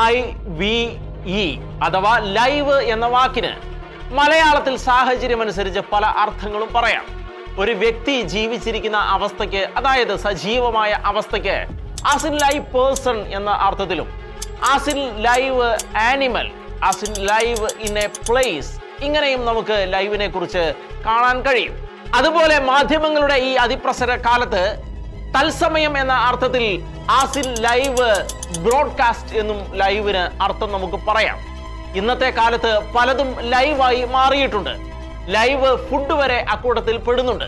LIVE അഥവാ live എന്ന വാക്കിന് മലയാളത്തിൽ സാഹചര്യമനുസരിച്ച് പല അർത്ഥങ്ങളും പറയാം. ഒരു വ്യക്തി ജീവിച്ചിരിക്കുന്ന അവസ്ഥയ്ക്ക്, അതായത് സജീവമായ അവസ്ഥയ്ക്ക് ആസ് ഇൻ ലൈവ് പേഴ്സൺ എന്ന അർത്ഥത്തിലും, as in live animal, as in live in A place, ഇങ്ങനെയും നമുക്ക് ലൈവിനെ കുറിച്ച് കാണാൻ കഴിയും. അതുപോലെ മാധ്യമങ്ങളുടെ ഈ അതിപ്രസര കാലത്ത് തത്സമയം എന്ന അർത്ഥത്തിൽ ആസ് ഇൻ ലൈവ് ബ്രോഡ്കാസ്റ്റ് എന്നും ലൈവിന് അർത്ഥം നമുക്ക് പറയാം. ഇന്നത്തെ കാലത്ത് പലതും ലൈവായി മാറിയിട്ടുണ്ട്. ലൈവ് ഫുഡ് വരെ അക്കൂട്ടത്തിൽ പെടുന്നുണ്ട്.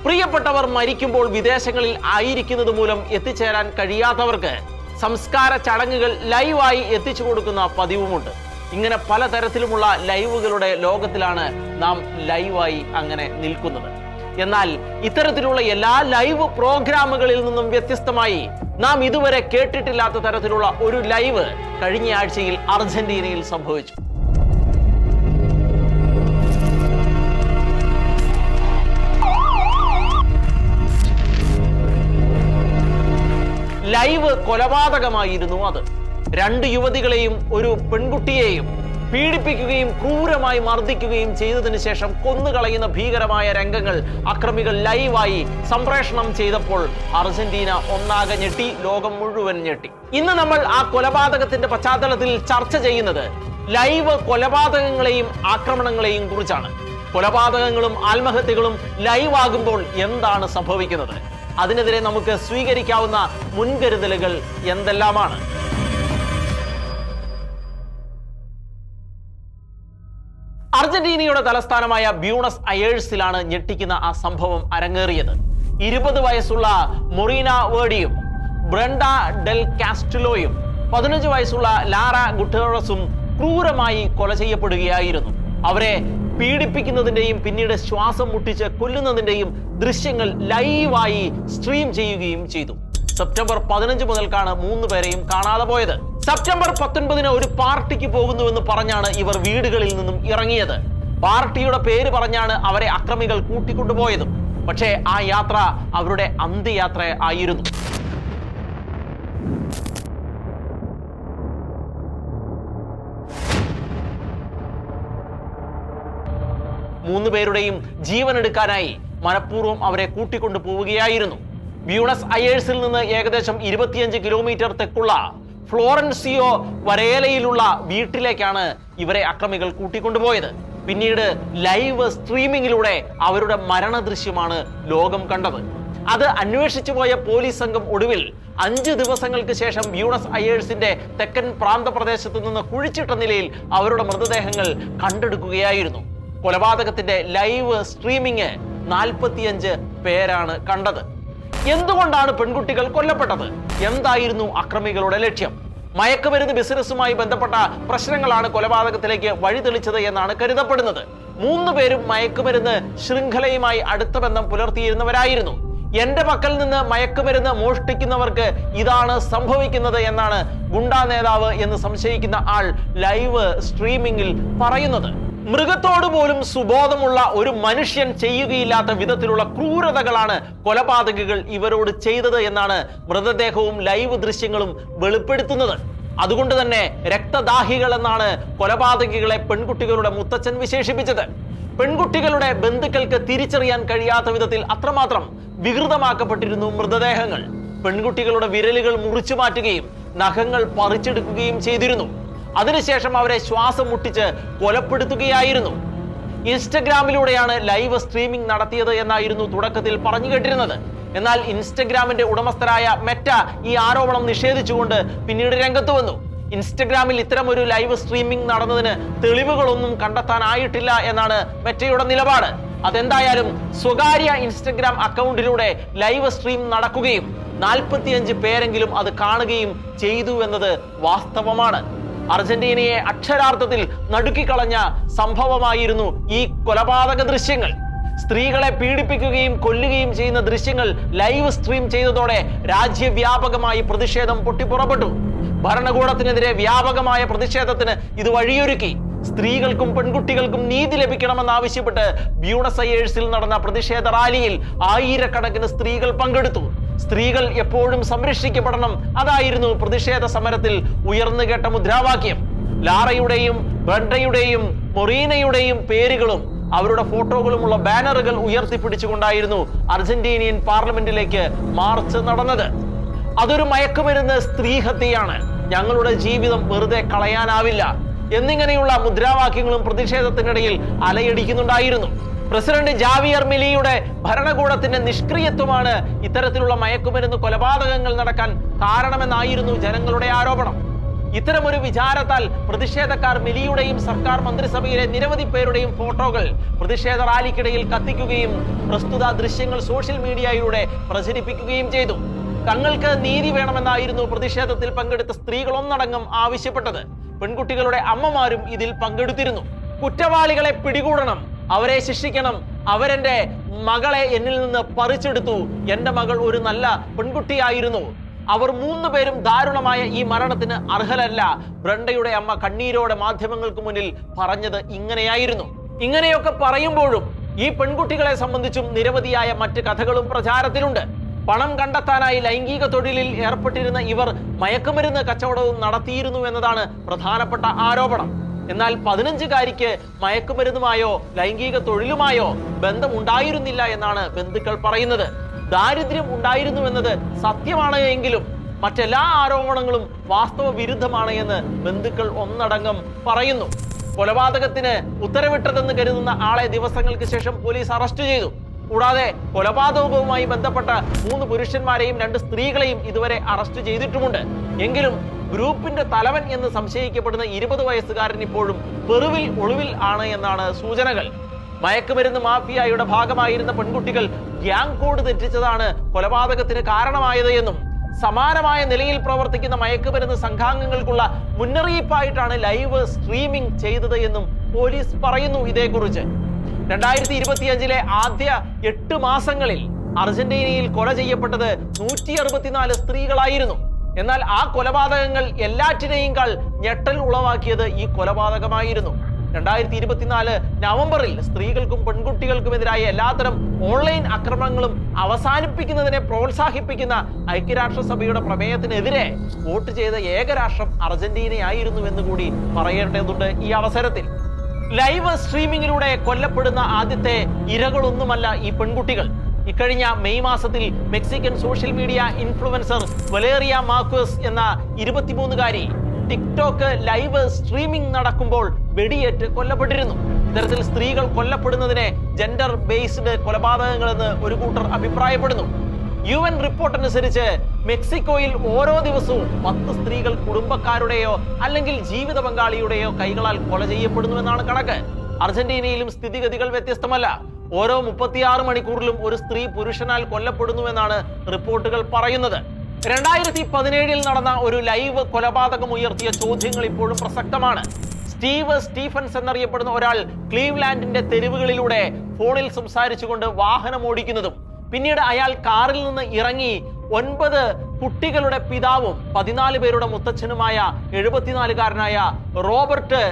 പ്രിയപ്പെട്ടവർ മരിക്കുമ്പോൾ വിദേശങ്ങളിൽ ആയിരിക്കുന്നത് മൂലം എത്തിച്ചേരാൻ കഴിയാത്തവർക്ക് സംസ്കാര ചടങ്ങുകൾ ലൈവായി എത്തിച്ചു കൊടുക്കുന്ന പതിവുമുണ്ട്. ഇങ്ങനെ പലതരത്തിലുമുള്ള ലൈവുകളുടെ ലോകത്തിലാണ് നാം ലൈവായി അങ്ങനെ നിൽക്കുന്നത്. എന്നാൽ ഇത്തരത്തിലുള്ള എല്ലാ ലൈവ് പ്രോഗ്രാമുകളിൽ നിന്നും വ്യത്യസ്തമായി നാം ഇതുവരെ കേട്ടിട്ടില്ലാത്ത തരത്തിലുള്ള ഒരു ലൈവ് കഴിഞ്ഞ ആഴ്ചയിൽ അർജന്റീനയിൽ സംഭവിച്ചു. ലൈവ് കൊലപാതകമായിരുന്നു അത്. 2 യുവതികളെയും ഒരു പെൺകുട്ടിയെയും പീഡിപ്പിക്കുകയും ക്രൂരമായി മർദ്ദിക്കുകയും ചെയ്തതിനു ശേഷം കൊന്നുകളയുന്ന ഭീകരമായ രംഗങ്ങൾ അക്രമികൾ ലൈവായി സംപ്രേഷണം ചെയ്തപ്പോൾ അർജന്റീന ഒന്നാകെ ഞെട്ടി, ലോകം മുഴുവൻ ഞെട്ടി. ഇന്ന് നമ്മൾ ആ കൊലപാതകത്തിന്റെ പശ്ചാത്തലത്തിൽ ചർച്ച ചെയ്യുന്നത് ലൈവ് കൊലപാതകങ്ങളെയും ആക്രമണങ്ങളെയും കുറിച്ചാണ്. കൊലപാതകങ്ങളും ആത്മഹത്യകളും ലൈവ് ആകുമ്പോൾ എന്താണ് സംഭവിക്കുന്നത്? അതിനെതിരെ നമുക്ക് സ്വീകരിക്കാവുന്ന മുൻകരുതലുകൾ എന്തെല്ലാമാണ്? അർജന്റീനയുടെ തലസ്ഥാനമായ ബ്യൂണസ് അയേഴ്സിലാണ് ഞെട്ടിക്കുന്ന ആ സംഭവം അരങ്ങേറിയത്. 20 വയസ്സുള്ള മൊറീന വേർഡിയും ബ്രണ്ട ഡെൽ കാസ്റ്റിലോയും 15 വയസ്സുള്ള ലാറ ഗുട്ടേറസും ക്രൂരമായി കൊല ചെയ്യപ്പെടുകയായിരുന്നു. അവരെ പീഡിപ്പിക്കുന്നതിന്റെയും പിന്നീട് ശ്വാസം മുട്ടിച്ച് കൊല്ലുന്നതിന്റെയും ദൃശ്യങ്ങൾ ലൈവായി സ്ട്രീം ചെയ്യുകയും ചെയ്തു. സെപ്റ്റംബർ 15 മുതൽക്കാണ് 3 പേരെയും കാണാതെ പോയത്. സെപ്റ്റംബർ 19 ഒരു പാർട്ടിക്ക് പോകുന്നുവെന്ന് പറഞ്ഞാണ് ഇവർ വീടുകളിൽ നിന്നും ഇറങ്ങിയത്. പാർട്ടിയുടെ പേര് പറഞ്ഞാണ് അവരെ അക്രമികൾ കൂട്ടിക്കൊണ്ടുപോയതും. പക്ഷേ ആ യാത്ര അവരുടെ അന്ത്യയാത്ര ആയിരുന്നു. മൂന്ന് പേരുടെയും ജീവനെടുക്കാനായി മനഃപൂർവ്വം അവരെ കൂട്ടിക്കൊണ്ടു പോവുകയായിരുന്നു. ബ്യൂണസ് അയേഴ്സിൽ നിന്ന് ഏകദേശം 25 കിലോമീറ്റർ തെക്കുള്ള ഫ്ലോറൻസിയോ വരേലയിലുള്ള വീട്ടിലേക്കാണ് ഇവരെ അക്രമികൾ കൂട്ടിക്കൊണ്ടുപോയത്. പിന്നീട് ലൈവ് സ്ട്രീമിങ്ങിലൂടെ അവരുടെ മരണദൃശ്യമാണ് ലോകം കണ്ടത്. അത് അന്വേഷിച്ചു പോയ പോലീസ് സംഘം ഒടുവിൽ 5 ദിവസങ്ങൾക്ക് ശേഷം ബ്യൂണസ് അയേഴ്സിന്റെ തെക്കൻ പ്രാന്തപ്രദേശത്ത് നിന്ന് കുഴിച്ചിട്ട നിലയിൽ അവരുടെ മൃതദേഹങ്ങൾ കണ്ടെടുക്കുകയായിരുന്നു. കൊലപാതകത്തിന്റെ ലൈവ് സ്ട്രീമിംഗ് 45 പേരാണ് കണ്ടത്. എന്തുകൊണ്ടാണ് പെൺകുട്ടികൾ കൊല്ലപ്പെട്ടത്? എന്തായിരുന്നു അക്രമികളുടെ ലക്ഷ്യം? മയക്കുമരുന്ന് ബിസിനസ്സുമായി ബന്ധപ്പെട്ട പ്രശ്നങ്ങളാണ് കൊലപാതകത്തിലേക്ക് വഴിതെളിച്ചത് എന്നാണ് കരുതപ്പെടുന്നത്. 3 പേരും മയക്കുമരുന്ന് ശൃംഖലയുമായി അടുത്ത ബന്ധം പുലർത്തിയിരുന്നവരായിരുന്നു. എന്റെ പക്കൽ നിന്ന് മയക്കുമരുന്ന് മോഷ്ടിക്കുന്നവർക്ക് ഇതാണ് സംഭവിക്കുന്നത് എന്നാണ് ഗുണ്ടാ നേതാവ് എന്ന് സംശയിക്കുന്ന ആൾ ലൈവ് സ്ട്രീമിംഗിൽ പറയുന്നത്. മൃഗത്തോട് പോലും സുബോധമുള്ള ഒരു മനുഷ്യൻ ചെയ്യുകയില്ലാത്ത വിധത്തിലുള്ള ക്രൂരതകളാണ് കൊലപാതകികൾ ഇവരോട് ചെയ്തത് എന്നാണ് മൃതദേഹവും ലൈവ് ദൃശ്യങ്ങളും വെളിപ്പെടുത്തുന്നത്. അതുകൊണ്ട് തന്നെ രക്തദാഹികൾ എന്നാണ് കൊലപാതകികളെ പെൺകുട്ടികളുടെ മുത്തച്ഛൻ വിശേഷിപ്പിച്ചത്. പെൺകുട്ടികളുടെ ബന്ധുക്കൾക്ക് തിരിച്ചറിയാൻ കഴിയാത്ത വിധത്തിൽ അത്രമാത്രം വികൃതമാക്കപ്പെട്ടിരുന്നു മൃതദേഹങ്ങൾ. പെൺകുട്ടികളുടെ വിരലുകൾ മുറിച്ചു മാറ്റുകയും നഖങ്ങൾ പറിച്ചെടുക്കുകയും ചെയ്തിരുന്നു. അതിനുശേഷം അവരെ ശ്വാസം മുട്ടിച്ച് കൊലപ്പെടുത്തുകയായിരുന്നു. ഇൻസ്റ്റഗ്രാമിലൂടെയാണ് ലൈവ് സ്ട്രീമിംഗ് നടത്തിയത് എന്നായിരുന്നു തുടക്കത്തിൽ പറഞ്ഞു കേട്ടിരുന്നത്. എന്നാൽ ഇൻസ്റ്റഗ്രാമിന്റെ ഉടമസ്ഥരായ മെറ്റ ഈ ആരോപണം നിഷേധിച്ചുകൊണ്ട് പിന്നീട് രംഗത്ത് വന്നു. ഇൻസ്റ്റഗ്രാമിൽ ഇത്തരം ഒരു ലൈവ് സ്ട്രീമിംഗ് നടന്നതിന് തെളിവുകളൊന്നും കണ്ടെത്താനായിട്ടില്ല എന്നാണ് മെറ്റയുടെ നിലപാട്. അതെന്തായാലും സ്വകാര്യ ഇൻസ്റ്റഗ്രാം അക്കൗണ്ടിലൂടെ ലൈവ് സ്ട്രീം നടക്കുകയും 45 പേരെങ്കിലും അത് കാണുകയും ചെയ്തു എന്നത് വാസ്തവമാണ്. അർജന്റീനയെ അക്ഷരാർത്ഥത്തിൽ നടുക്കിക്കളഞ്ഞ സംഭവമായിരുന്നു ഈ കൊലപാതക ദൃശ്യങ്ങൾ. സ്ത്രീകളെ പീഡിപ്പിക്കുകയും കൊല്ലുകയും ചെയ്യുന്ന ദൃശ്യങ്ങൾ ലൈവ് സ്ട്രീം ചെയ്തതോടെ രാജ്യവ്യാപകമായി പ്രതിഷേധം പൊട്ടിപ്പുറപ്പെട്ടു. ഭരണകൂടത്തിനെതിരെ വ്യാപകമായ പ്രതിഷേധത്തിന് ഇത് വഴിയൊരുക്കി. സ്ത്രീകൾക്കും പെൺകുട്ടികൾക്കും നീതി ലഭിക്കണമെന്നാവശ്യപ്പെട്ട് ബ്യൂണസ് അയേഴ്സിൽ നടന്ന പ്രതിഷേധ റാലിയിൽ ആയിരക്കണക്കിന് സ്ത്രീകൾ പങ്കെടുത്തു. സ്ത്രീകൾ എപ്പോഴും സംരക്ഷിക്കപ്പെടണം, അതായിരുന്നു പ്രതിഷേധ സമരത്തിൽ ഉയർന്നു കേട്ട മുദ്രാവാക്യം. ലാറയുടെയും ബ്രണ്ടയുടെയും മൊറീനയുടെയും പേരുകളും അവരുടെ ഫോട്ടോകളുമുള്ള ബാനറുകൾ ഉയർത്തിപ്പിടിച്ചുകൊണ്ടായിരുന്നു അർജന്റീനിയൻ പാർലമെന്റിലേക്ക് മാർച്ച് നടന്നത്. അതൊരു മയക്കുമരുന്ന് സ്ത്രീഹത്യയാണ്, ഞങ്ങളുടെ ജീവിതം വെറുതെ കളയാനാവില്ല എന്നിങ്ങനെയുള്ള മുദ്രാവാക്യങ്ങളും പ്രതിഷേധത്തിനിടയിൽ അലയടിക്കുന്നുണ്ടായിരുന്നു. പ്രസിഡന്റ് ജാവിയർ മിലിയുടെ ഭരണകൂടത്തിന്റെ നിഷ്ക്രിയത്വമാണ് ഇത്തരത്തിലുള്ള മയക്കുമരുന്ന് കൊലപാതകങ്ങൾ നടക്കാൻ കാരണമെന്നായിരുന്നു ജനങ്ങളുടെ ആരോപണം. ഇത്തരമൊരു വിചാരത്താൽ പ്രതിഷേധക്കാർ മിലിയുടെയും സർക്കാർ മന്ത്രിസഭയിലെ നിരവധി പേരുടെയും ഫോട്ടോകൾ പ്രതിഷേധ റാലിക്കിടയിൽ കത്തിക്കുകയും പ്രസ്തുത ദൃശ്യങ്ങൾ സോഷ്യൽ മീഡിയയിലൂടെ പ്രചരിപ്പിക്കുകയും ചെയ്തു. തങ്ങൾക്ക് നീതി വേണമെന്നായിരുന്നു പ്രതിഷേധത്തിൽ പങ്കെടുത്ത സ്ത്രീകൾ ഒന്നടങ്കം ആവശ്യപ്പെട്ടത്. പെൺകുട്ടികളുടെ അമ്മമാരും ഇതിൽ പങ്കെടുത്തിരുന്നു. കുറ്റവാളികളെ പിടികൂടണം, അവരെ ശിക്ഷിക്കണം, അവരെന്റെ മകളെ എന്നിൽ നിന്ന് പറിച്ചെടുത്തു, എന്റെ മകൾ ഒരു നല്ല പെൺകുട്ടിയായിരുന്നു, അവർ 3 പേരും ദാരുണമായ ഈ മരണത്തിന് അർഹരല്ല, ബ്രണ്ടയുടെ അമ്മ കണ്ണീരോടെ മാധ്യമങ്ങൾക്ക് മുന്നിൽ പറഞ്ഞത് ഇങ്ങനെയായിരുന്നു. ഇങ്ങനെയൊക്കെ പറയുമ്പോഴും ഈ പെൺകുട്ടികളെ സംബന്ധിച്ചും നിരവധിയായ മറ്റ് കഥകളും പ്രചാരത്തിലുണ്ട്. പണം കണ്ടെത്താനായി ലൈംഗിക തൊഴിലിൽ ഏർപ്പെട്ടിരുന്ന ഇവർ മയക്കുമരുന്ന് കച്ചവടവും നടത്തിയിരുന്നു എന്നതാണ് പ്രധാനപ്പെട്ട ആരോപണം. എന്നാൽ 15കാരിക്ക് മയക്കുമരുന്നുമായോ ലൈംഗിക തൊഴിലുമായോ ബന്ധമുണ്ടായിരുന്നില്ല എന്നാണ് ബന്ധുക്കൾ പറയുന്നത്. ദാരിദ്ര്യം ഉണ്ടായിരുന്നു എന്നത് സത്യമാണ് എങ്കിലും മറ്റെല്ലാ ആരോപണങ്ങളും വാസ്തവ വിരുദ്ധമാണ് എന്ന് ബന്ധുക്കൾ ഒന്നടങ്കം പറയുന്നു. കൊലപാതകത്തിന് ഉത്തരവിട്ടതെന്ന് കരുതുന്ന ആളെ ദിവസങ്ങൾക്ക് ശേഷം പോലീസ് അറസ്റ്റ് ചെയ്തു. കൂടാതെ കൊലപാതകവുമായി ബന്ധപ്പെട്ട 3 പുരുഷന്മാരെയും 2 സ്ത്രീകളെയും ഇതുവരെ അറസ്റ്റ് ചെയ്തിട്ടുമുണ്ട്. എങ്കിലും ഗ്രൂപ്പിന്റെ തലവൻ എന്ന് സംശയിക്കപ്പെടുന്ന 20 വയസ്സുകാരൻ ഇപ്പോഴും പെറുവിൽ ഒളിവിൽ ആണ് എന്നാണ് സൂചനകൾ. മയക്കുമരുന്ന് മാഫിയയുടെ ഭാഗമായിരുന്ന പെൺകുട്ടികൾ ഗ്യാങ് കോഡ് തെറ്റിച്ചതാണ് കൊലപാതകത്തിന് കാരണമായത് എന്നും സമാനമായ നിലയിൽ പ്രവർത്തിക്കുന്ന മയക്കുമരുന്ന് സംഘാംഗങ്ങൾക്കുള്ള മുന്നറിയിപ്പായിട്ടാണ് ലൈവ് സ്ട്രീമിംഗ് ചെയ്തത് എന്നും പോലീസ് പറയുന്നു. ഇതേക്കുറിച്ച് 2025 ആദ്യ 8 മാസങ്ങളിൽ അർജന്റീനയിൽ കൊല ചെയ്യപ്പെട്ടത് 164 സ്ത്രീകളായിരുന്നു. എന്നാൽ ആ കൊലപാതകങ്ങൾ എല്ലാറ്റിനെയുംകാൾ ഞെട്ടൽ ഉളവാക്കിയത് ഈ കൊലപാതകമായിരുന്നു. 2024 നവംബറിൽ സ്ത്രീകൾക്കും പെൺകുട്ടികൾക്കുമെതിരായ എല്ലാത്തരം ഓൺലൈൻ ആക്രമണങ്ങളും അവസാനിപ്പിക്കുന്നതിനെ പ്രോത്സാഹിപ്പിക്കുന്ന ഐക്യരാഷ്ട്രസഭയുടെ പ്രമേയത്തിനെതിരെ വോട്ട് ചെയ്ത ഏക രാഷ്ട്രം അർജന്റീനയായിരുന്നു എന്ന് കൂടി പറയേണ്ടതുണ്ട്. ഈ അവസരത്തിൽ ലൈവ് സ്ട്രീമിങ്ങിലൂടെ കൊല്ലപ്പെടുന്ന ആദ്യത്തെ ഇരകളൊന്നുമല്ല ഈ പെൺകുട്ടികൾ. ഇക്കഴിഞ്ഞ മെയ് മാസത്തിൽ Mexican social media influencer Valeria Marquez എന്ന 23കാരി ടിക്ടോക്ക് ലൈവ് സ്ട്രീമിംഗ് നടക്കുമ്പോൾ വെടിയേറ്റ് കൊല്ലപ്പെട്ടിരുന്നു. ഇത്തരത്തിൽ സ്ത്രീകൾ കൊല്ലപ്പെടുന്നതിനെ ജെൻഡർ ബേസ്ഡ് കൊലപാതകങ്ങളെന്ന് ഒരു കൂട്ടർ അഭിപ്രായപ്പെടുന്നു. UN റിപ്പോർട്ട് അനുസരിച്ച് മെക്സിക്കോയിൽ ഓരോ ദിവസവും 10 സ്ത്രീകൾ കുടുംബക്കാരുടെയോ അല്ലെങ്കിൽ ജീവിത പങ്കാളിയുടെയോ കൈകളാൽ കൊല ചെയ്യപ്പെടുന്നുവെന്നാണ് കണക്ക്. അർജന്റീനയിലും സ്ഥിതിഗതികൾ വ്യത്യസ്തമല്ല. ഓരോ 36 മണിക്കൂറിലും ഒരു സ്ത്രീ പുരുഷനാൽ കൊല്ലപ്പെടുന്നുവെന്നാണ് റിപ്പോർട്ടുകൾ പറയുന്നത്. 2017 നടന്ന ഒരു ലൈവ് കൊലപാതകം ഉയർത്തിയ ചോദ്യങ്ങൾ ഇപ്പോഴും പ്രസക്തമാണ്. സ്റ്റീവ് സ്റ്റീഫൻസ് എന്നറിയപ്പെടുന്ന ഒരാൾ ക്ലീവ്ലാൻഡിന്റെ തെരുവുകളിലൂടെ ഫോണിൽ സംസാരിച്ചുകൊണ്ട് വാഹനം ഓടിക്കുന്നതും പിന്നീട് അയാൾ കാറിൽ നിന്ന് ഇറങ്ങി 9 കുട്ടികളുടെ പിതാവും 14 പേരുടെ മുത്തച്ഛനുമായ 74കാരനായ റോബർട്ട്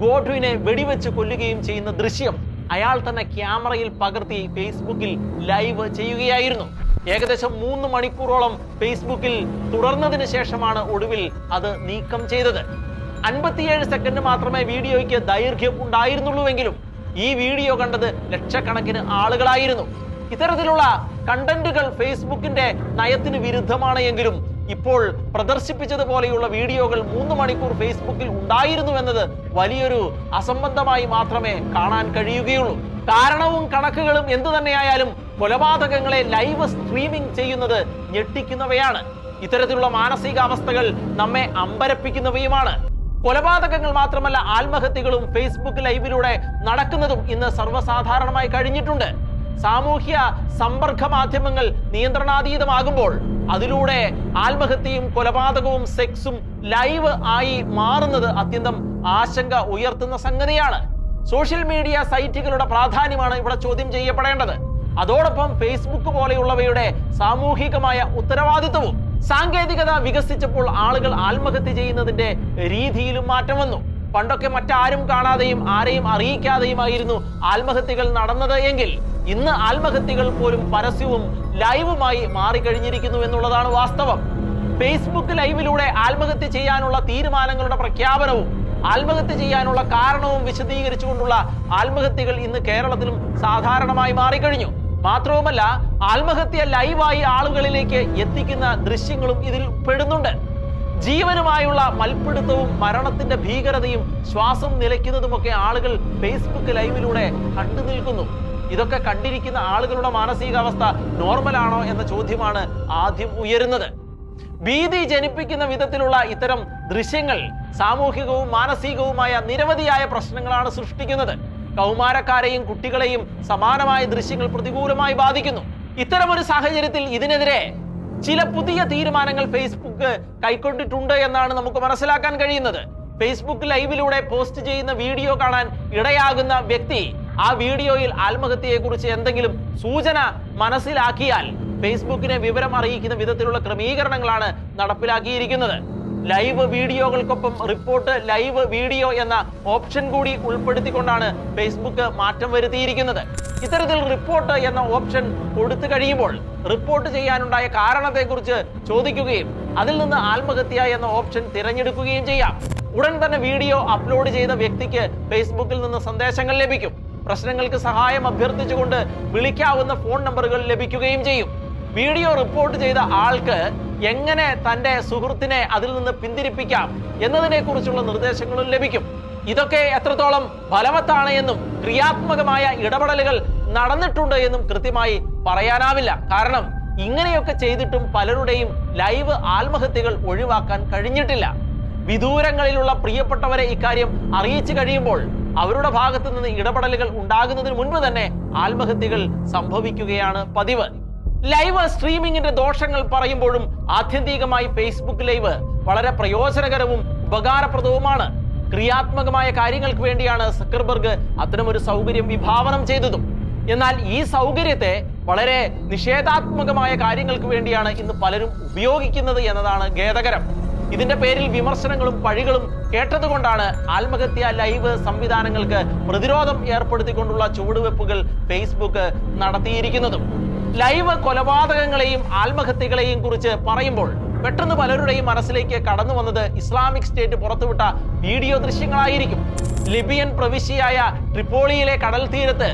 ഗോഡ്വിനെ വെടിവെച്ച് കൊല്ലുകയും ചെയ്യുന്ന ദൃശ്യം അയാൾ തന്നെ ക്യാമറയിൽ പകർത്തി ഫേസ്ബുക്കിൽ ലൈവ് ചെയ്യുകയായിരുന്നു. ഏകദേശം 3 മണിക്കൂറോളം ഫേസ്ബുക്കിൽ തുടർന്നതിന് ശേഷമാണ് ഒടുവിൽ അത് നീക്കം ചെയ്തത്. 57 സെക്കൻഡ് മാത്രമേ വീഡിയോയ്ക്ക് ദൈർഘ്യം ഉണ്ടായിരുന്നുള്ളൂവെങ്കിലും ഈ വീഡിയോ കണ്ടത് ലക്ഷക്കണക്കിന് ആളുകളായിരുന്നു. ഇത്തരത്തിലുള്ള കണ്ടന്റുകൾ ഫേസ്ബുക്കിന്റെ നയത്തിന് വിരുദ്ധമാണ് എങ്കിലും ഇപ്പോൾ പ്രദർശിപ്പിച്ചതുപോലെയുള്ള വീഡിയോകൾ 3 മണിക്കൂർ ഫേസ്ബുക്കിൽ ഉണ്ടായിരുന്നു എന്നത് വലിയൊരു അസംബന്ധമായി മാത്രമേ കാണാൻ കഴിയുകയുള്ളൂ. കാരണവും കണക്കുകളും എന്തു തന്നെയായാലും കൊലപാതകങ്ങളെ ലൈവ് സ്ട്രീമിംഗ് ചെയ്യുന്നത് ഞെട്ടിക്കുന്നവയാണ്. ഇത്തരത്തിലുള്ള മാനസികാവസ്ഥകൾ നമ്മെ അമ്പരപ്പിക്കുന്നവയുമാണ്. കൊലപാതകങ്ങൾ മാത്രമല്ല, ആത്മഹത്യകളും ഫേസ്ബുക്ക് ലൈവിലൂടെ നടക്കുന്നതും ഇന്ന് സർവ്വസാധാരണമായി കഴിഞ്ഞിട്ടുണ്ട്. സാമൂഹ്യ സമ്പർക്ക മാധ്യമങ്ങൾ നിയന്ത്രണാതീതമാകുമ്പോൾ അതിലൂടെ ആത്മഹത്യയും കൊലപാതകവും സെക്സും ലൈവ് ആയി മാറുന്നത് അത്യന്തം ആശങ്ക ഉയർത്തുന്ന സംഗതിയാണ്. സോഷ്യൽ മീഡിയ സൈറ്റുകളുടെ പ്രാധാന്യമാണ് ഇവിടെ ചോദ്യം ചെയ്യപ്പെടേണ്ടത്. അതോടൊപ്പം ഫേസ്ബുക്ക് പോലെയുള്ളവയുടെ സാമൂഹികമായ ഉത്തരവാദിത്വവും. സാങ്കേതികത വികസിച്ചപ്പോൾ ആളുകൾ ആത്മഹത്യ ചെയ്യുന്നതിന്റെ രീതിയിലും മാറ്റം വന്നു. പണ്ടൊക്കെ മറ്റാരും കാണാതെയും ആരെയും അറിയിക്കാതെയുമായിരുന്നു ആത്മഹത്യകൾ നടന്നത് എങ്കിൽ ഇന്ന് ആത്മഹത്യകൾ പോലും പരസ്യവും ലൈവുമായി മാറിക്കഴിഞ്ഞിരിക്കുന്നു എന്നുള്ളതാണ് വാസ്തവം. ഫേസ്ബുക്ക് ലൈവിലൂടെ ആത്മഹത്യ ചെയ്യാനുള്ള തീരുമാനങ്ങളുടെ പ്രഖ്യാപനവും ആത്മഹത്യ ചെയ്യാനുള്ള കാരണവും വിശദീകരിച്ചുകൊണ്ടുള്ള ആത്മഹത്യകൾ ഇന്ന് കേരളത്തിലും സാധാരണമായി മാറിക്കഴിഞ്ഞു. മാത്രവുമല്ല, ആത്മഹത്യ ലൈവായി ആളുകളിലേക്ക് എത്തിക്കുന്ന ദൃശ്യങ്ങളും ഇതിൽ പെടുന്നുണ്ട്. ജീവനുമായുള്ള മൽപ്പിടുത്തവും മരണത്തിന്റെ ഭീകരതയും ശ്വാസം നിലയ്ക്കുന്നതുമൊക്കെ ആളുകൾ ഫേസ്ബുക്ക് ലൈവിലൂടെ കണ്ടു നിൽക്കുന്നു. ഇതൊക്കെ കണ്ടിരിക്കുന്ന ആളുകളുടെ മാനസികാവസ്ഥ നോർമലാണോ എന്ന ചോദ്യമാണ് ആദ്യം ഉയരുന്നത്. ഭീതി ജനിപ്പിക്കുന്ന വിധത്തിലുള്ള ഇത്തരം ദൃശ്യങ്ങൾ സാമൂഹികവും മാനസികവുമായ നിരവധിയായ പ്രശ്നങ്ങളാണ് സൃഷ്ടിക്കുന്നത്. കൗമാരക്കാരെയും കുട്ടികളെയും സമാനമായ ദൃശ്യങ്ങൾ പ്രതികൂലമായി ബാധിക്കുന്നു. ഇത്തരമൊരു സാഹചര്യത്തിൽ ഇതിനെതിരെ ചില പുതിയ തീരുമാനങ്ങൾ ഫേസ്ബുക്ക് കൈക്കൊണ്ടിട്ടുണ്ട് എന്നാണ് നമുക്ക് മനസ്സിലാക്കാൻ കഴിയുന്നത്. ഫേസ്ബുക്ക് ലൈവിലൂടെ പോസ്റ്റ് ചെയ്യുന്ന വീഡിയോ കാണാൻ ഇടയാകുന്ന വ്യക്തി ആ വീഡിയോയിൽ ആത്മഹത്യയെക്കുറിച്ച് എന്തെങ്കിലും സൂചന മനസ്സിലാക്കിയാൽ ഫേസ്ബുക്കിനെ വിവരം അറിയിക്കുന്ന വിധത്തിലുള്ള ക്രമീകരണങ്ങളാണ് നടപ്പിലാക്കിയിരിക്കുന്നത്. ലൈവ് വീഡിയോകൾക്കൊപ്പം റിപ്പോർട്ട് ലൈവ് വീഡിയോ എന്ന ഓപ്ഷൻ കൂടി ഉൾപ്പെടുത്തിക്കൊണ്ടാണ് ഫേസ്ബുക്ക് മാറ്റം വരുത്തിയിരിക്കുന്നത്. ഇത്തരത്തിൽ റിപ്പോർട്ട് എന്ന ഓപ്ഷൻ കൊടുത്തു കഴിയുമ്പോൾ റിപ്പോർട്ട് ചെയ്യാനുണ്ടായ കാരണത്തെക്കുറിച്ച് ചോദിക്കുകയും അതിൽ നിന്ന് ആത്മഹത്യ എന്ന ഓപ്ഷൻ തിരഞ്ഞെടുക്കുകയും ചെയ്യാം. ഉടൻ തന്നെ വീഡിയോ അപ്ലോഡ് ചെയ്ത വ്യക്തിക്ക് ഫേസ്ബുക്കിൽ നിന്ന് സന്ദേശങ്ങൾ ലഭിക്കും. പ്രശ്നങ്ങൾക്ക് സഹായം അഭ്യർത്ഥിച്ചുകൊണ്ട് വിളിക്കാവുന്ന ഫോൺ നമ്പറുകൾ ലഭിക്കുകയും ചെയ്യും. വീഡിയോ റിപ്പോർട്ട് ചെയ്ത ആൾക്ക് എങ്ങനെ തന്റെ സുഹൃത്തിനെ അതിൽ നിന്ന് പിന്തിരിപ്പിക്കാം എന്നതിനെ കുറിച്ചുള്ള നിർദ്ദേശങ്ങളും ലഭിക്കും. ഇതൊക്കെ എത്രത്തോളം ഫലവത്താണ് എന്നും ക്രിയാത്മകമായ ഇടപെടലുകൾ നടന്നിട്ടുണ്ട് എന്നും കൃത്യമായി പറയാനാവില്ല. കാരണം ഇങ്ങനെയൊക്കെ ചെയ്തിട്ടും പലരുടെയും ലൈവ് ആത്മഹത്യകൾ ഒഴിവാക്കാൻ കഴിഞ്ഞിട്ടില്ല. വിദൂരങ്ങളിലുള്ള പ്രിയപ്പെട്ടവരെ ഇക്കാര്യം അറിയിച്ചു കഴിയുമ്പോൾ അവരുടെ ഭാഗത്ത് നിന്ന് ഇടപെടലുകൾ ഉണ്ടാകുന്നതിന് മുൻപ് തന്നെ ആത്മഹത്യകൾ സംഭവിക്കുകയാണ് പതിവ്. ലൈവ് സ്ട്രീമിംഗിന്റെ ദോഷങ്ങൾ പറയുമ്പോഴും ആത്യന്തികമായി ഫേസ്ബുക്ക് ലൈവ് വളരെ പ്രയോജനകരവും ഉപകാരപ്രദവുമാണ്. ക്രിയാത്മകമായ കാര്യങ്ങൾക്ക് വേണ്ടിയാണ് സക്കർബർഗ് അത്തരമൊരു സൗകര്യം വിഭാവനം ചെയ്തതും. എന്നാൽ ഈ സൗകര്യത്തെ വളരെ നിഷേധാത്മകമായ കാര്യങ്ങൾക്ക് വേണ്ടിയാണ് ഇന്ന് പലരും ഉപയോഗിക്കുന്നത് എന്നതാണ് ഖേദകരം. ഇതിന്റെ പേരിൽ വിമർശനങ്ങളും പഴികളും കേട്ടതുകൊണ്ടാണ് ആത്മഹത്യ ലൈവ് സംവിധാനങ്ങൾക്ക് പ്രതിരോധം ഏർപ്പെടുത്തിക്കൊണ്ടുള്ള ചുവടുവെപ്പുകൾ ഫേസ്ബുക്ക് നടത്തിയിരിക്കുന്നതും. ലൈവ് കൊലപാതകങ്ങളെയും ആത്മഹത്യകളെയും കുറിച്ച് പറയുമ്പോൾ പെട്ടെന്ന് പലരുടെയും മനസ്സിലേക്ക് കടന്നു വന്നത് ഇസ്ലാമിക് സ്റ്റേറ്റ് പുറത്തുവിട്ട വീഡിയോ ദൃശ്യങ്ങളായിരിക്കും. ലിബിയൻ പ്രവിശ്യയായ ട്രിപ്പോളിയിലെ കടൽ തീരത്ത്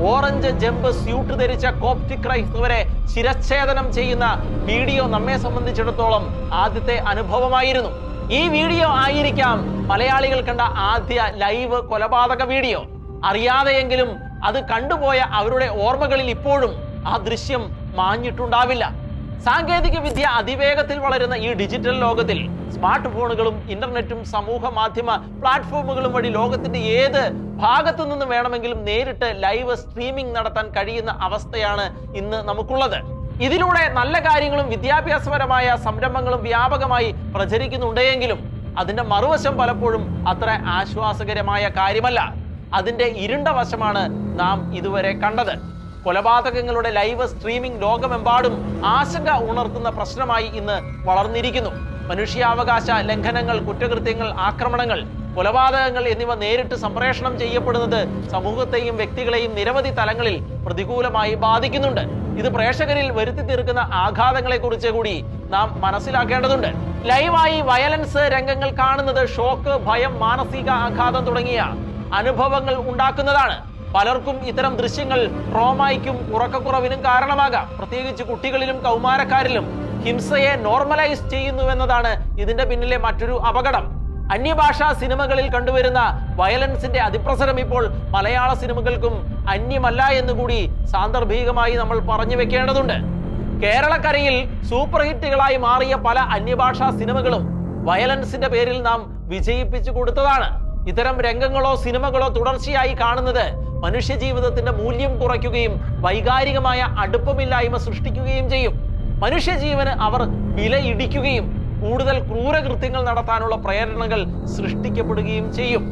ഓറഞ്ച് ജമ്പ് സ്യൂട്ട് ധരിച്ച കോപ്റ്റിക് ക്രൈസ്തവരെ ശിരച്ഛേദനം ചെയ്യുന്ന വീഡിയോ നമ്മെ സംബന്ധിച്ചിടത്തോളം ആദ്യത്തെ അനുഭവമായിരുന്നു. ഈ വീഡിയോ ആയിരിക്കാം മലയാളികൾ കണ്ട ആദ്യ ലൈവ് കൊലപാതക വീഡിയോ. അറിയാതെയെങ്കിലും അത് കണ്ടുപോയ അവരുടെ ഓർമ്മകളിൽ ഇപ്പോഴും ആ ദൃശ്യം മാഞ്ഞിട്ടുണ്ടാവില്ല. സാങ്കേതിക വിദ്യ അതിവേഗത്തിൽ വളരുന്ന ഈ ഡിജിറ്റൽ ലോകത്തിൽ സ്മാർട്ട് ഫോണുകളും ഇന്റർനെറ്റും സമൂഹ മാധ്യമ പ്ലാറ്റ്ഫോമുകളും വഴി ലോകത്തിന്റെ ഏത് ഭാഗത്തു നിന്ന് വേണമെങ്കിലും നേരിട്ട് ലൈവ് സ്ട്രീമിംഗ് നടത്താൻ കഴിയുന്ന അവസ്ഥയാണ് ഇന്ന് നമുക്കുള്ളത്. ഇതിലൂടെ നല്ല കാര്യങ്ങളും വിദ്യാഭ്യാസപരമായ സംരംഭങ്ങളും വ്യാപകമായി പ്രചരിക്കുന്നുണ്ടെങ്കിലും അതിന്റെ മറുവശം പലപ്പോഴും അത്ര ആശ്വാസകരമായ കാര്യമല്ല. അതിന്റെ ഇരുണ്ട വശമാണ് നാം ഇതുവരെ കണ്ടത്. കൊലപാതകങ്ങളുടെ ലൈവ് സ്ട്രീമിംഗ് ലോകമെമ്പാടും ആശങ്ക ഉണർത്തുന്ന പ്രശ്നമായി ഇന്ന് വളർന്നിരിക്കുന്നു. മനുഷ്യാവകാശ ലംഘനങ്ങൾ, കുറ്റകൃത്യങ്ങൾ, ആക്രമണങ്ങൾ, കൊലപാതകങ്ങൾ എന്നിവ നേരിട്ട് സംപ്രേഷണം ചെയ്യപ്പെടുന്നത് സമൂഹത്തെയും വ്യക്തികളെയും നിരവധി തലങ്ങളിൽ പ്രതികൂലമായി ബാധിക്കുന്നുണ്ട്. ഇത് പ്രേക്ഷകരിൽ വരുത്തി തീർക്കുന്ന ആഘാതങ്ങളെ കുറിച്ച് കൂടി നാം മനസ്സിലാക്കേണ്ടതുണ്ട്. ലൈവായി വയലൻസ് രംഗങ്ങൾ കാണുന്നത് ഷോക്ക്, ഭയം, മാനസിക ആഘാതം തുടങ്ങിയ അനുഭവങ്ങൾ ഉണ്ടാക്കുന്നതാണ്. പലർക്കും ഇത്തരം ദൃശ്യങ്ങൾ ട്രോമയ്ക്കും ഉറക്കക്കുറവിനും കാരണമാകാം. പ്രത്യേകിച്ച് കുട്ടികളിലും കൗമാരക്കാരിലും ഹിംസയെ നോർമലൈസ് ചെയ്യുന്നുവെന്നതാണ് ഇതിന്റെ പിന്നിലെ മറ്റൊരു അപകടം. അന്യഭാഷാ സിനിമകളിൽ കണ്ടുവരുന്ന വയലൻസിന്റെ അതിപ്രസരം ഇപ്പോൾ മലയാള സിനിമകൾക്കും അന്യമല്ല എന്നുകൂടി സാന്ദർഭികമായി നമ്മൾ പറഞ്ഞു വെക്കേണ്ടതുണ്ട്. കേരളക്കരയിൽ സൂപ്പർ ഹിറ്റുകളായി മാറിയ പല അന്യഭാഷാ സിനിമകളും വയലൻസിന്റെ പേരിൽ നാം വിജയിപ്പിച്ചു കൊടുത്തതാണ്. ഇത്തരം രംഗങ്ങളോ സിനിമകളോ തുടർച്ചയായി കാണുന്നത് മനുഷ്യജീവിതത്തിന്റെ മൂല്യം കുറയ്ക്കുകയും വൈകാരികമായ അടുപ്പമില്ലായ്മ സൃഷ്ടിക്കുകയും ചെയ്യും. മനുഷ്യജീവന് അവർ വിലയിടിക്കുകയും കൂടുതൽ ക്രൂരകൃത്യങ്ങൾ നടത്താനുള്ള പ്രേരണകൾ സൃഷ്ടിക്കപ്പെടുകയും ചെയ്യും.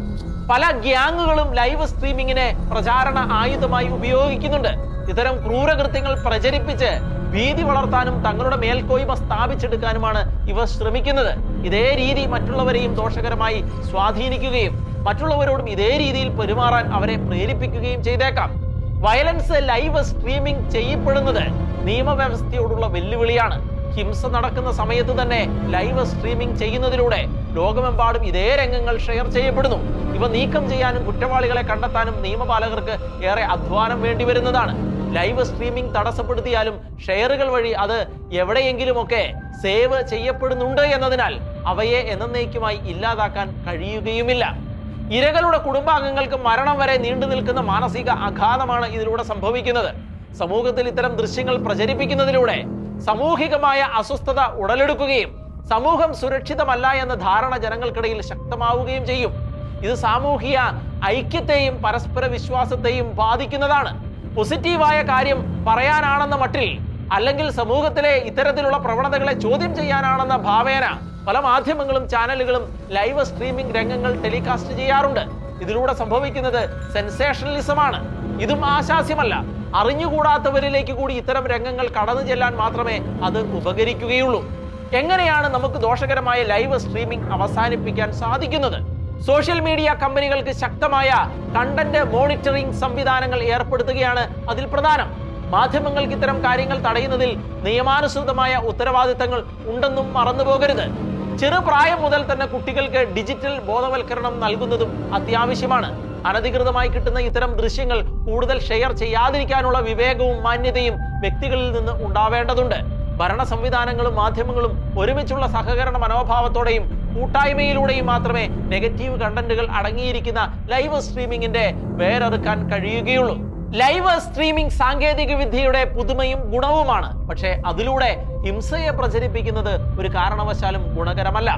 പല ഗ്യാങ്ങുകളും ലൈവ് സ്ട്രീമിങ്ങിനെ പ്രചാരണ ആയുധമായി ഉപയോഗിക്കുന്നുണ്ട്. ഇത്തരം ക്രൂരകൃത്യങ്ങൾ പ്രചരിപ്പിച്ച് ഭീതി വളർത്താനും തങ്ങളുടെ മേൽക്കോയ്മ സ്ഥാപിച്ചെടുക്കാനുമാണ് ഇവർ ശ്രമിക്കുന്നത്. ഇതേ രീതി മറ്റുള്ളവരെയും ദോഷകരമായി സ്വാധീനിക്കുകയും മറ്റുള്ളവരോടും ഇതേ രീതിയിൽ പെരുമാറാൻ അവരെ പ്രേരിപ്പിക്കുകയും ചെയ്തേക്കാം. വയലൻസ് ലൈവ് സ്ട്രീമിംഗ് ചെയ്യപ്പെടുന്നത് നിയമവ്യവസ്ഥയോടുള്ള വെല്ലുവിളിയാണ്. ഹിംസ നടക്കുന്ന സമയത്ത് തന്നെ ലൈവ് സ്ട്രീമിംഗ് ചെയ്യുന്നതിലൂടെ ലോകമെമ്പാടും ഇതേ രംഗങ്ങൾ ഷെയർ ചെയ്യപ്പെടുന്നു. ഇവ നീക്കം ചെയ്യാനും കുറ്റവാളികളെ കണ്ടെത്താനും നിയമപാലകർക്ക് ഏറെ അധ്വാനം വേണ്ടിവരുന്നതാണ്. ലൈവ് സ്ട്രീമിംഗ് തടസ്സപ്പെടുത്തിയാലും ഷെയറുകൾ വഴി അത് എവിടെയെങ്കിലുമൊക്കെ സേവ് ചെയ്യപ്പെടുന്നുണ്ട് എന്നതിനാൽ അവയെ എന്നേക്കുമായി ഇല്ലാതാക്കാൻ കഴിയുകയുമില്ല. ഇരകളുടെ കുടുംബാംഗങ്ങൾക്ക് മരണം വരെ നീണ്ടു നിൽക്കുന്ന മാനസിക ആഘാതമാണ് ഇതിലൂടെ സംഭവിക്കുന്നത്. സമൂഹത്തിൽ ഇത്തരം ദൃശ്യങ്ങൾ പ്രചരിപ്പിക്കുന്നതിലൂടെ സാമൂഹികമായ അസ്വസ്ഥത ഉടലെടുക്കുകയും സമൂഹം സുരക്ഷിതമല്ല എന്ന ധാരണ ജനങ്ങൾക്കിടയിൽ ശക്തമാവുകയും ചെയ്യും. ഇത് സാമൂഹിക ഐക്യത്തെയും പരസ്പര വിശ്വാസത്തെയും ബാധിക്കുന്നതാണ്. പോസിറ്റീവായ കാര്യം പറയാനാണെന്ന മട്ടിൽ അല്ലെങ്കിൽ സമൂഹത്തിലെ ഇത്തരത്തിലുള്ള പ്രവണതകളെ ചോദ്യം ചെയ്യാനാണെന്ന ഭാവേന പല മാധ്യമങ്ങളും ചാനലുകളും ലൈവ് സ്ട്രീമിംഗ് രംഗങ്ങൾ ടെലികാസ്റ്റ് ചെയ്യാറുണ്ട്. ഇതിലൂടെ സംഭവിക്കുന്നത് സെൻസേഷണലിസമാണ്. ഇതും ആശാസ്യമല്ല. അറിഞ്ഞുകൂടാത്തവരിലേക്ക് കൂടി ഇത്തരം രംഗങ്ങൾ കടന്നു ചെല്ലാൻ മാത്രമേ അത് ഉപകരിക്കുകയുള്ളൂ. എങ്ങനെയാണ് നമുക്ക് ദോഷകരമായ ലൈവ് സ്ട്രീമിംഗ് അവസാനിപ്പിക്കാൻ സാധിക്കുന്നത്? സോഷ്യൽ മീഡിയ കമ്പനികൾക്ക് ശക്തമായ കണ്ടന്റ് മോണിറ്ററിംഗ് സംവിധാനങ്ങൾ ഏർപ്പെടുത്തുകയാണ് അതിൽ പ്രധാനം. മാധ്യമങ്ങൾക്ക് ഇത്തരം കാര്യങ്ങൾ തടയുന്നതിൽ നിയമാനുസൃതമായ ഉത്തരവാദിത്തങ്ങൾ ഉണ്ടെന്നും മറന്നുപോകരുത്. ചെറുപ്രായം മുതൽ തന്നെ കുട്ടികൾക്ക് ഡിജിറ്റൽ ബോധവൽക്കരണം നൽകുന്നതും അത്യാവശ്യമാണ്. അനധികൃതമായി കിട്ടുന്ന ഇത്തരം ദൃശ്യങ്ങൾ കൂടുതൽ ഷെയർ ചെയ്യാതിരിക്കാനുള്ള വിവേകവും മാന്യതയും വ്യക്തികളിൽ നിന്ന് ഉണ്ടാവേണ്ടതുണ്ട്. ഭരണ സംവിധാനങ്ങളും മാധ്യമങ്ങളും ഒരുമിച്ചുള്ള സഹകരണ മനോഭാവത്തോടെയും കൂട്ടായ്മയിലൂടെയും മാത്രമേ നെഗറ്റീവ് കണ്ടന്റുകൾ അടങ്ങിയിരിക്കുന്ന ലൈവ് സ്ട്രീമിംഗിന്റെ വേരറുക്കാൻ കഴിയുകയുള്ളൂ. ലൈവ് സ്ട്രീമിംഗ് സാങ്കേതിക വിദ്യയുടെ പുതുമയും ഗുണവുമാണ്. പക്ഷേ അതിലൂടെ ഹിംസയെ പ്രചരിപ്പിക്കുന്നത് ഒരു കാരണവശാലും ഗുണകരമല്ല.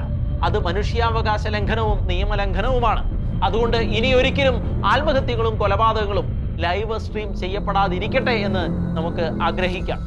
അത് മനുഷ്യാവകാശ ലംഘനവും നിയമലംഘനവുമാണ്. അതുകൊണ്ട് ഇനി ഒരിക്കലും ആത്മഹത്യകളും കൊലപാതകങ്ങളും ലൈവ് സ്ട്രീം ചെയ്യപ്പെടാതിരിക്കട്ടെ എന്ന് നമുക്ക് ആഗ്രഹിക്കാം.